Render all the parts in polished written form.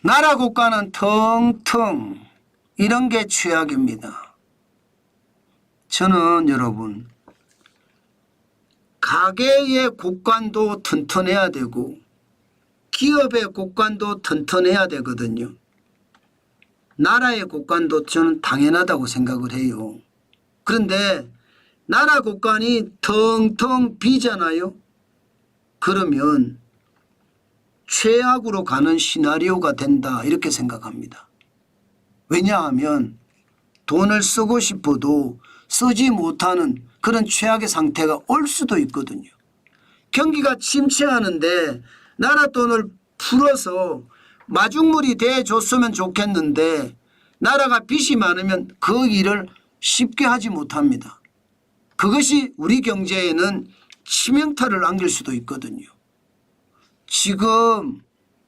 나라 국가는 텅텅 이런 게 최악입니다. 저는 여러분 가계의 국간도 튼튼해야 되고 기업의 국간도 튼튼해야 되거든요. 나라의 국간도 저는 당연하다고 생각을 해요. 그런데 나라 국간이 텅텅 비잖아요. 그러면 최악으로 가는 시나리오가 된다 이렇게 생각합니다. 왜냐하면 돈을 쓰고 싶어도 쓰지 못하는 그런 최악의 상태가 올 수도 있거든요. 경기가 침체하는데 나라 돈을 풀어서 마중물이 돼줬으면 좋겠는데 나라가 빚이 많으면 그 일을 쉽게 하지 못합니다. 그것이 우리 경제에는 치명타를 안길 수도 있거든요. 지금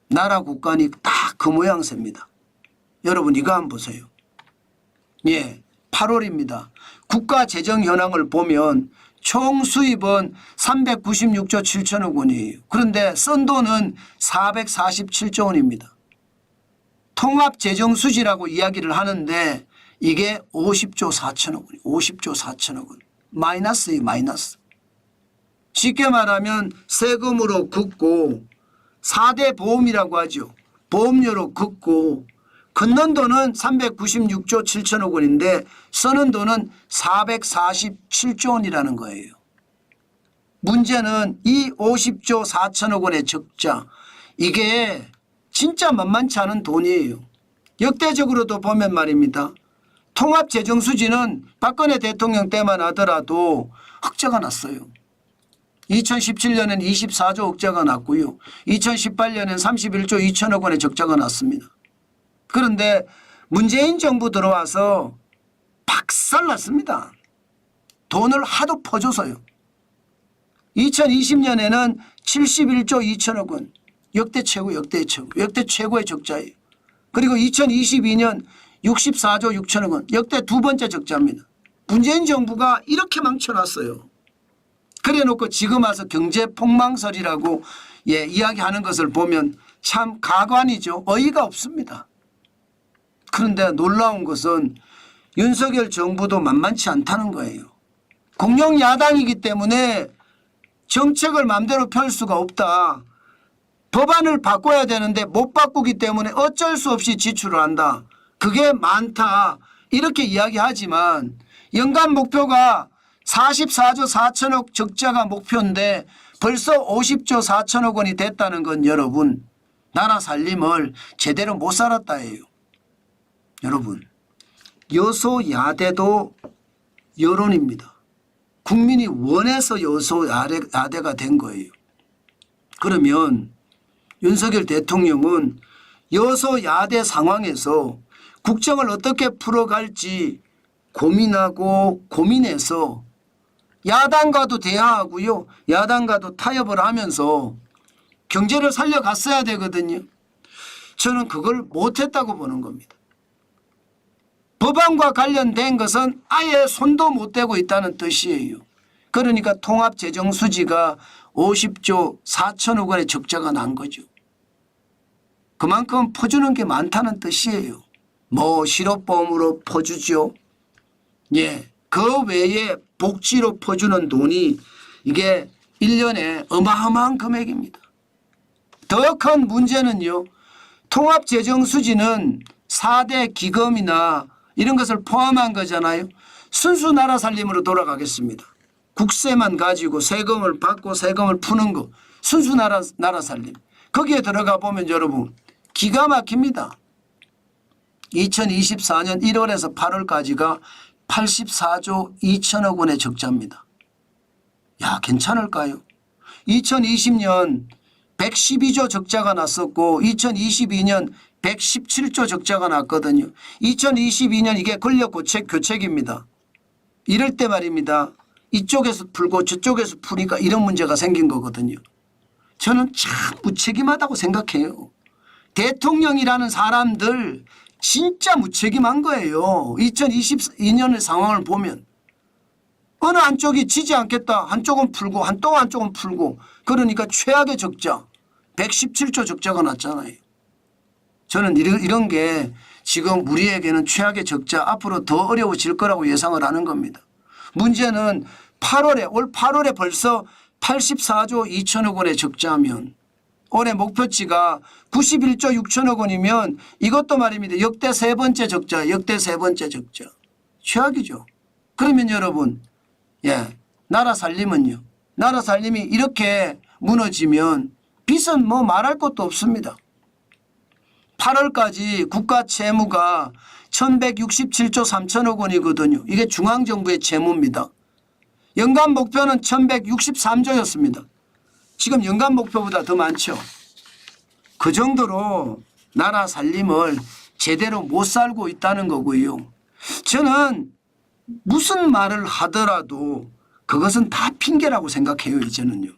나라 국간이 딱 그 모양새입니다. 여러분 이거 한번 보세요. 예, 8월입니다. 국가 재정 현황을 보면 총 수입은 396조 7천억 원이에요. 그런데 쓴 돈은 447조 원입니다. 통합재정수지라고 이야기를 하는데 이게 50조 4천억 원, 50조 4천억 원. 마이너스예요, 마이너스. 쉽게 말하면 세금으로 긋고 4대 보험이라고 하죠. 보험료로 긋고 긋는 돈은 396조 7천억 원인데 쓰는 돈은 447조 원이라는 거예요. 문제는 이 50조 4천억 원의 적자 이게 진짜 만만치 않은 돈이에요. 역대적으로도 보면 말입니다. 통합재정수지는 박근혜 대통령 때만 하더라도 흑자가 났어요. 2017년엔 24조 흑자가 났고요. 2018년엔 31조 2천억 원의 적자가 났습니다. 그런데 문재인 정부 들어와서 박살났습니다. 돈을 하도 퍼줘서요. 2020년에는 71조 2천억 원. 역대 최고, 역대 최고, 역대 최고의 적자예요. 그리고 2022년 64조 6천억 원. 역대 두 번째 적자입니다. 문재인 정부가 이렇게 망쳐놨어요. 그래 놓고 지금 와서 경제폭망설이라고 이야기하는 것을 보면 참 가관이죠. 어이가 없습니다. 그런데 놀라운 것은 윤석열 정부도 만만치 않다는 거예요. 공룡 야당이기 때문에 정책을 마음대로 펼 수가 없다. 법안을 바꿔야 되는데 못 바꾸기 때문에 어쩔 수 없이 지출을 한다. 그게 많다. 이렇게 이야기하지만 연간 목표가 44조 4천억 적자가 목표인데 벌써 50조 4천억 원이 됐다는 건 여러분 나라 살림을 제대로 못 살았다예요. 여러분 여소야대도 여론입니다. 국민이 원해서 여소야대가 된 거예요. 그러면 윤석열 대통령은 여소야대 상황에서 국정을 어떻게 풀어갈지 고민하고 고민해서 야당과도 대화하고요. 야당과도 타협을 하면서 경제를 살려갔어야 되거든요. 저는 그걸 못했다고 보는 겁니다. 법안과 관련된 것은 아예 손도 못 대고 있다는 뜻이에요. 그러니까 통합재정수지가 50조 4천억 원의 적자가 난 거죠. 그만큼 퍼주는 게 많다는 뜻이에요. 뭐 실업보험으로 퍼주죠. 예, 그 외에 복지로 퍼주는 돈이 이게 1년에 어마어마한 금액입니다. 더 큰 문제는요. 통합재정수지는 4대 기금이나 이런 것을 포함한 거잖아요. 순수 나라 살림으로 돌아가겠습니다. 국세만 가지고 세금을 받고 세금을 푸는 거 순수 나라 살림. 거기에 들어가 보면 여러분 기가 막힙니다. 2024년 1월에서 8월까지가 84조 2천억 원의 적자입니다. 야, 괜찮을까요? 2020년 112조 적자가 났었고 2022년 117조 적자가 났거든요. 2022년 이게 권력교체입니다. 이럴 때 말입니다. 이쪽에서 풀고 저쪽에서 푸니까 이런 문제가 생긴 거거든요. 저는 참 무책임하다고 생각해요. 대통령이라는 사람들 진짜 무책임한 거예요. 2022년의 상황을 보면 어느 한쪽이 지지 않겠다. 한쪽은 풀고 또 한쪽은 풀고 그러니까 최악의 적자 117조 적자가 났잖아요. 저는 이런 게 지금 우리에게는 최악의 적자 앞으로 더 어려워질 거라고 예상을 하는 겁니다. 문제는 올 8월에 벌써 84조 2천억 원의 적자면 올해 목표치가 91조 6천억 원이면 이것도 말입니다. 역대 세 번째 적자, 역대 세 번째 적자. 최악이죠. 그러면 여러분, 나라 살림은요. 나라 살림이 이렇게 무너지면 빚은 뭐 말할 것도 없습니다. 8월까지 국가 채무가 1167조 3천억 원이거든요. 이게 중앙정부의 채무입니다. 연간 목표는 1163조였습니다. 지금 연간 목표보다 더 많죠. 그 정도로 나라 살림을 제대로 못 살고 있다는 거고요. 저는 무슨 말을 하더라도 그것은 다 핑계라고 생각해요. 이제는요.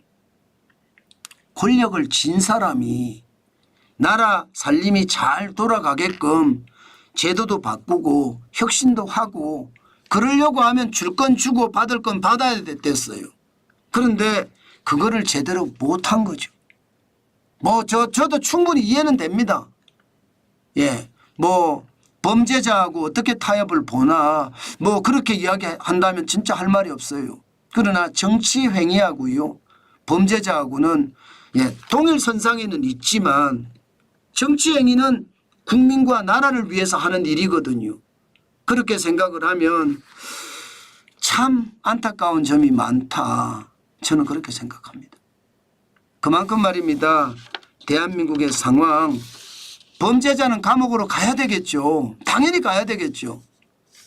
권력을 쥔 사람이 나라 살림이 잘 돌아가게끔 제도도 바꾸고 혁신도 하고 그러려고 하면 줄 건 주고 받을 건 받아야 됐어요. 그런데 그거를 제대로 못한 거죠. 저도 충분히 이해는 됩니다. 범죄자하고 어떻게 타협을 보나 그렇게 이야기한다면 진짜 할 말이 없어요. 그러나 정치 행위하고요. 범죄자하고는 동일선상에는 있지만 정치 행위는 국민과 나라를 위해서 하는 일이거든요. 그렇게 생각을 하면 참 안타까운 점이 많다. 저는 그렇게 생각합니다. 그만큼 말입니다. 대한민국의 상황, 범죄자는 감옥으로 가야 되겠죠. 당연히 가야 되겠죠.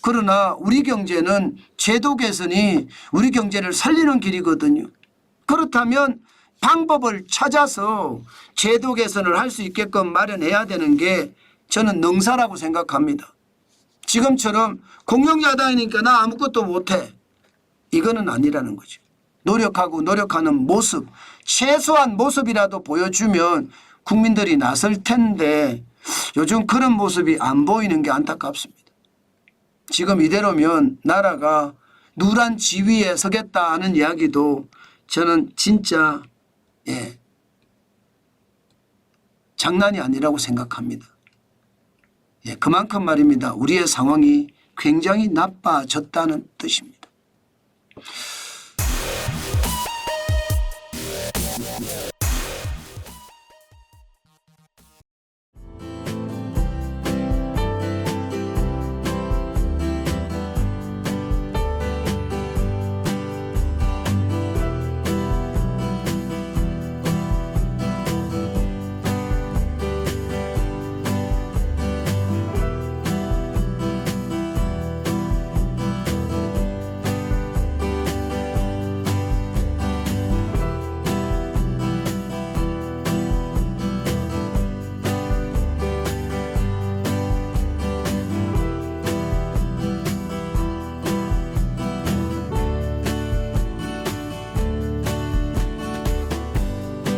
그러나 우리 경제는 제도 개선이 우리 경제를 살리는 길이거든요. 그렇다면 방법을 찾아서 제도 개선을 할 수 있게끔 마련해야 되는 게 저는 능사라고 생각합니다. 지금처럼 공룡야당이니까 나 아무것도 못해. 이거는 아니라는 거죠. 노력하는 모습, 최소한 모습이라도 보여주면 국민들이 나설 텐데 요즘 그런 모습이 안 보이는 게 안타깝습니다. 지금 이대로면 나라가 누란 지위에 서겠다 하는 이야기도 저는 진짜 장난이 아니라고 생각합니다. 그만큼 말입니다. 우리의 상황이 굉장히 나빠졌다는 뜻입니다.